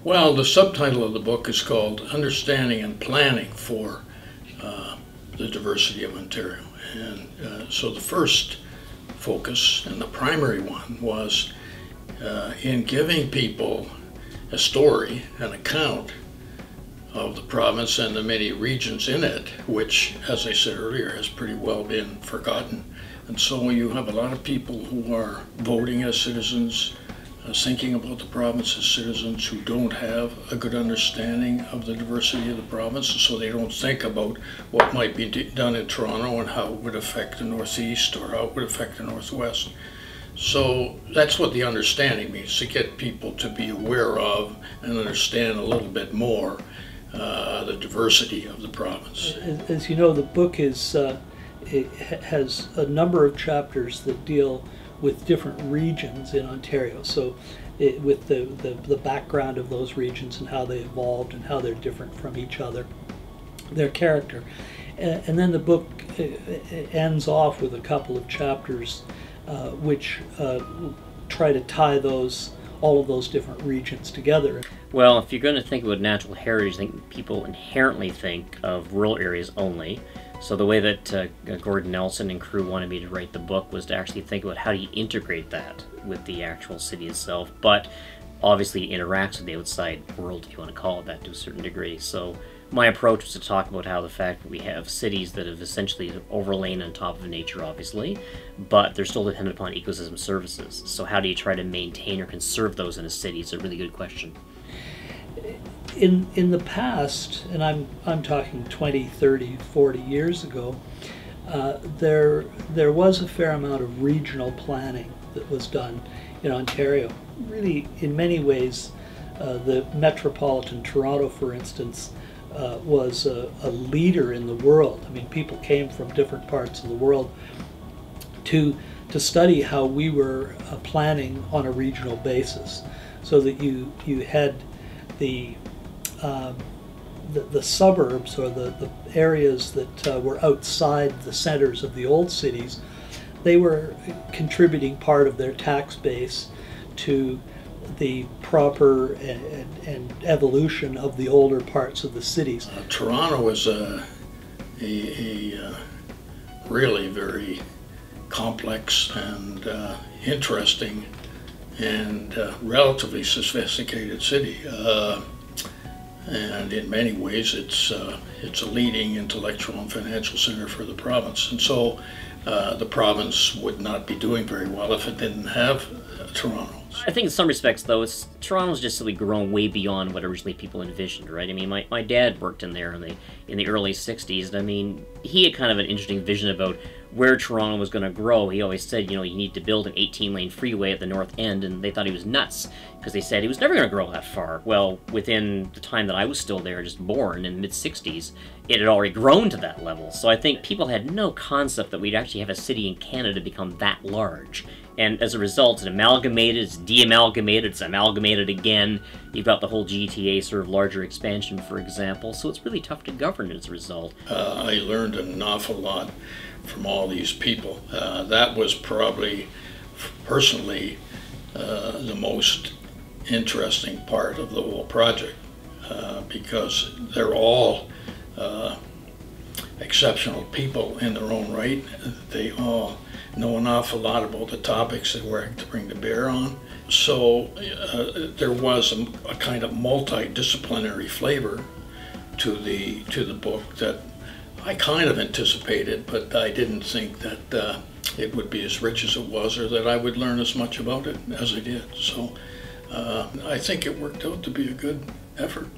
Well, the subtitle of the book is called Understanding and Planning for the Diversity of Ontario. And so the first focus, and the primary one, was in giving people a story, an account of the province and the many regions in it, which, as I said earlier, has pretty well been forgotten. And so you have a lot of people who are voting as citizens, thinking about the province as citizens, who don't have a good understanding of the diversity of the province, and so they don't think about what might be done in Toronto and how it would affect the Northeast or how it would affect the Northwest. So that's what the understanding means, to get people to be aware of and understand a little bit more the diversity of the province. As you know, the book is it has a number of chapters that deal with different regions in Ontario. So with the background of those regions and how they evolved and how they're different from each other, their character. And then the book ends off with a couple of chapters which try to tie all of those different regions together. Well, if you're going to think about natural heritage, I think people inherently think of rural areas only. So the way that Gordon Nelson and crew wanted me to write the book was to actually think about how do you integrate that with the actual city itself, but obviously it interacts with the outside world, if you want to call it that, to a certain degree. So my approach was to talk about how the fact that we have cities that have essentially overlain on top of nature, obviously, but they're still dependent upon ecosystem services. So how do you try to maintain or conserve those in a city? It's a really good question. In the past, and I'm talking 20, 30, 40 years ago, there was a fair amount of regional planning that was done in Ontario. Really, in many ways, the metropolitan Toronto, for instance, was a leader in the world. I mean, people came from different parts of the world to study how we were planning on a regional basis, so that you had the suburbs, or the areas that were outside the centers of the old cities. They were contributing part of their tax base to the proper and evolution of the older parts of the cities. Toronto is a really very complex and interesting and relatively sophisticated city. And in many ways it's a leading intellectual and financial center for the province. And so the province would not be doing very well if it didn't have Toronto. I think in some respects, though, Toronto's just really grown way beyond what originally people envisioned, right? I mean, my dad worked in there in the early 60s, and I mean, he had kind of an interesting vision about where Toronto was going to grow. He always said, you know, you need to build an 18-lane freeway at the north end, and they thought he was nuts, because they said he was never going to grow that far. Well, within the time that I was still there, just born, in the mid-60s, it had already grown to that level. So I think people had no concept that we'd actually have a city in Canada become that large. And as a result, it's amalgamated, it's de-amalgamated, it's amalgamated again. You've got the whole GTA sort of larger expansion, for example, so it's really tough to govern as a result. I learned an awful lot from all these people. That was probably, personally, the most interesting part of the whole project, because they're all exceptional people in their own right. They all know an awful lot about the topics that we're to bring to bear on. So there was a kind of multidisciplinary flavor to the book that I kind of anticipated, but I didn't think that it would be as rich as it was, or that I would learn as much about it as I did. So I think it worked out to be a good effort.